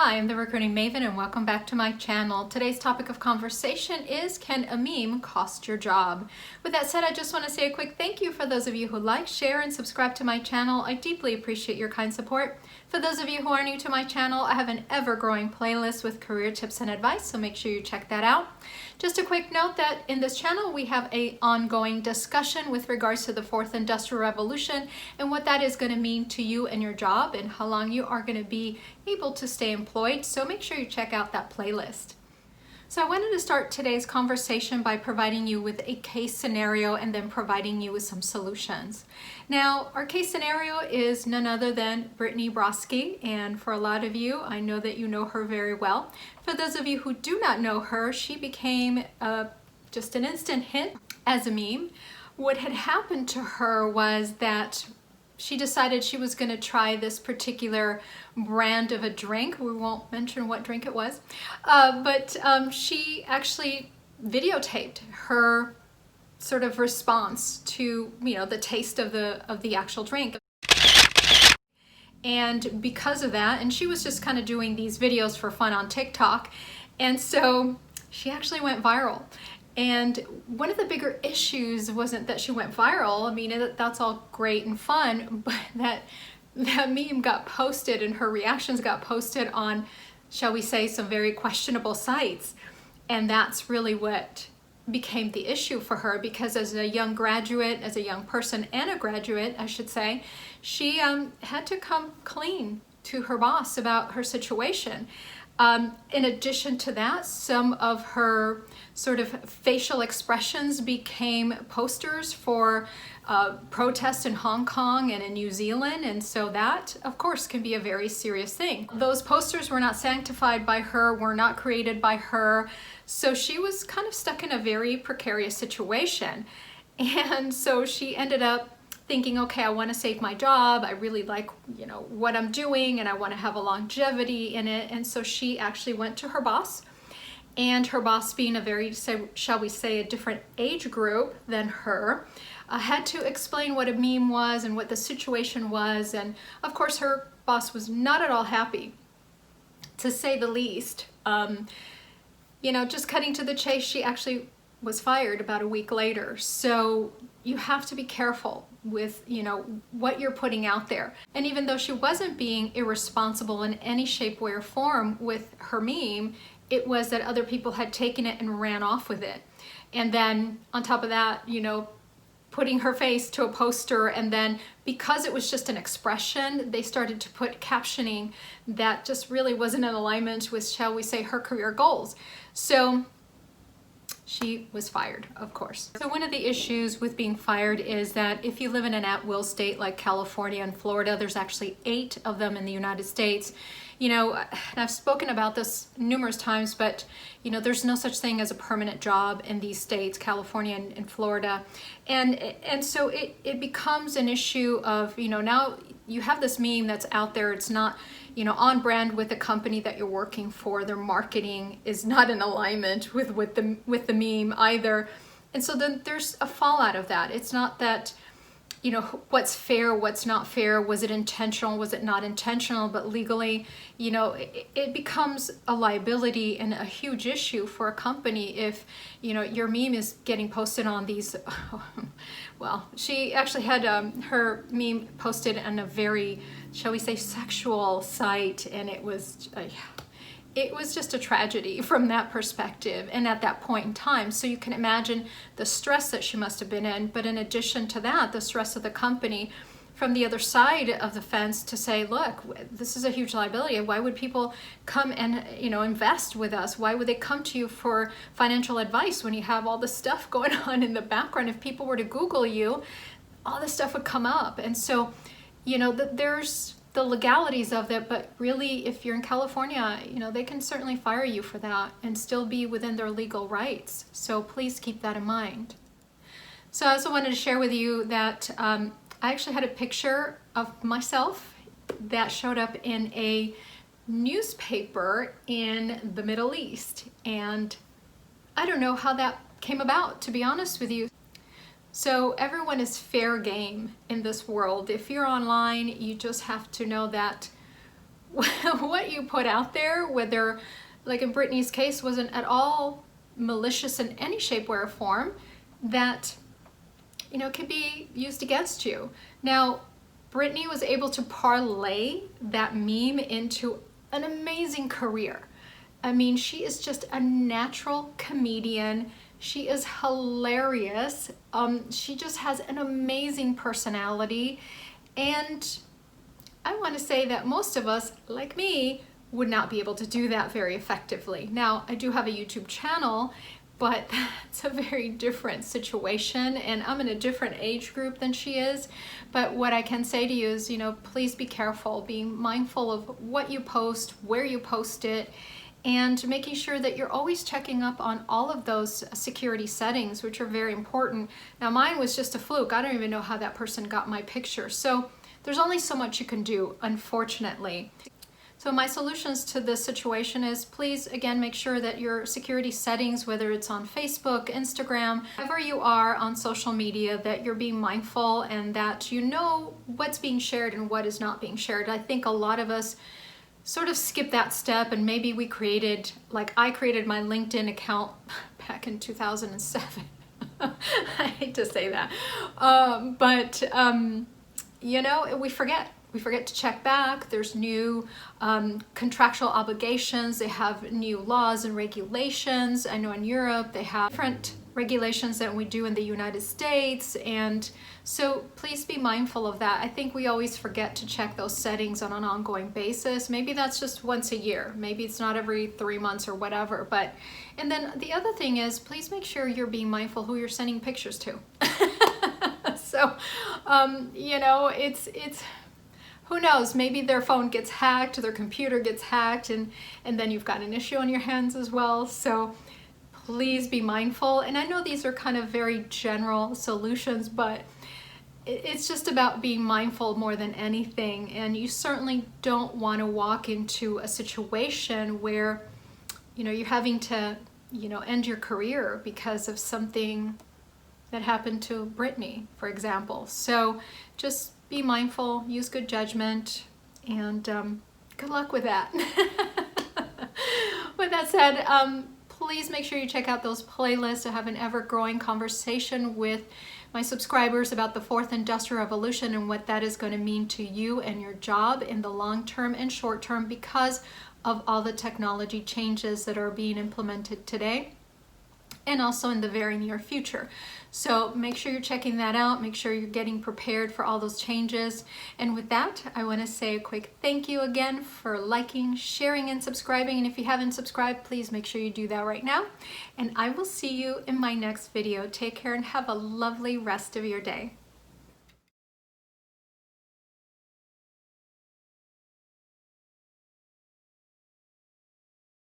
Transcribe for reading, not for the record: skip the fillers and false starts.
Hi, I'm the Recruiting Maven and welcome back to my channel. Today's topic of conversation is, can a meme cost your job? With that said, I just want to say a quick thank you for those of you who like, share, and subscribe to my channel. I deeply appreciate your kind support. For those of you who are new to my channel, I have an ever-growing playlist with career tips and advice, so make sure you check that out. Just a quick note that in this channel we have an ongoing discussion with regards to the fourth industrial revolution and what that is going to mean to you and your job and how long you are going to be able to stay employed, so make sure you check out that playlist. So I wanted to start today's conversation by providing you with a case scenario and then providing you with some solutions. Now, our case scenario is none other than Brittany Broski, and for a lot of you, I know that you know her very well. For those of you who do not know her, she became just an instant hit as a meme. What had happened to her was that she decided she was going to try this particular brand of a drink. We won't mention what drink it was, but she actually videotaped her sort of response to, the taste of the actual drink. And because of that, and she was just kind of doing these videos for fun on TikTok, and so she actually went viral. And one of the bigger issues wasn't that she went viral. I mean, that's all great and fun, but that meme got posted and her reactions got posted on, shall we say, some very questionable sites. And that's really what became the issue for her, because as a young graduate, as a young person and a graduate, I should say, she had to come clean to her boss about her situation. In addition to that, some of her sort of facial expressions became posters for protests in Hong Kong and in New Zealand, and so that, of course, can be a very serious thing. Those posters were not sanctified by her, were not created by her, so she was kind of stuck in a very precarious situation. And so she ended up thinking, okay, I want to save my job. I really like, what I'm doing, and I want to have a longevity in it. And so she actually went to her boss, and her boss, being a very, shall we say, a different age group than her, had to explain what a meme was and what the situation was. And of course, her boss was not at all happy, to say the least. Just cutting to the chase, she actually was fired about a week later. So you have to be careful with, what you're putting out there. And even though she wasn't being irresponsible in any shape, way, or form with her meme, it was that other people had taken it and ran off with it. And then on top of that, putting her face to a poster, and then because it was just an expression, they started to put captioning that just really wasn't in alignment with, shall we say, her career goals. So she was fired, of course. So one of the issues with being fired is that if you live in an at-will state like California and Florida, there's actually 8 of them in the United States. And I've spoken about this numerous times, but there's no such thing as a permanent job in these states, California and Florida. And so it becomes an issue of, now you have this meme that's out there. It's not, on brand with the company that you're working for. Their marketing is not in alignment with the meme either. And so then there's a fallout of that. It's not that, what's fair, what's not fair, was it intentional, was it not intentional, but legally, it becomes a liability and a huge issue for a company if, your meme is getting posted on these, well, she actually had her meme posted on a very, shall we say, sexual site, and it was just a tragedy from that perspective and at that point in time. So you can imagine the stress that she must have been in. But in addition to that, the stress of the company from the other side of the fence to say, look, this is a huge liability. Why would people come and, invest with us? Why would they come to you for financial advice when you have all this stuff going on in the background? If people were to Google you, all this stuff would come up. And so, there's the legalities of it, but really, if you're in California, they can certainly fire you for that and still be within their legal rights. So please keep that in mind. So I also wanted to share with you that I actually had a picture of myself that showed up in a newspaper in the Middle East. And I don't know how that came about, to be honest with you. So everyone is fair game in this world. If you're online, you just have to know that what you put out there, whether, like in Brittany's case, wasn't at all malicious in any shape, way, or form, that, you know, could be used against you. Now, Brittany was able to parlay that meme into an amazing career. I mean, she is just a natural comedian. She is hilarious. She just has an amazing personality. And I want to say that most of us, like me, would not be able to do that very effectively. Now, I do have a YouTube channel, but it's a very different situation, and I'm in a different age group than she is. But what I can say to you is, you know, please be careful, being mindful of what you post, where you post it, and making sure that you're always checking up on all of those security settings, which are very important. Now, mine was just a fluke. I don't even know how that person got my picture. So there's only so much you can do, unfortunately. So my solutions to this situation is, please, again, make sure that your security settings, whether it's on Facebook, Instagram, wherever you are on social media, that you're being mindful and that you know what's being shared and what is not being shared. I think a lot of us sort of skip that step, and maybe we created, like I created my LinkedIn account back in 2007. I hate to say that, but you know, we forget. We forget to check back. There's new contractual obligations. They have new laws and regulations. I know in Europe they have different regulations than we do in the United States. And so please be mindful of that. I think we always forget to check those settings on an ongoing basis. Maybe that's just once a year. Maybe it's not every 3 months or whatever. But, and then the other thing is, please make sure you're being mindful who you're sending pictures to. So, you know, it's who knows, maybe their phone gets hacked, their computer gets hacked, and then you've got an issue on your hands as well. So please be mindful. And I know these are kind of very general solutions, but it's just about being mindful more than anything. And you certainly don't want to walk into a situation where, you know, you're having to, you know, end your career because of something that happened to Brittany, for example. So just be mindful, use good judgment, and good luck with that. With that said, please make sure you check out those playlists. I have an ever-growing conversation with my subscribers about the fourth industrial revolution and what that is going to mean to you and your job in the long term and short term because of all the technology changes that are being implemented today and also in the very near future. So make sure you're checking that out. Make sure you're getting prepared for all those changes. And with that, I want to say a quick thank you again for liking, sharing, and subscribing. And if you haven't subscribed, please make sure you do that right now. And I will see you in my next video. Take care and have a lovely rest of your day.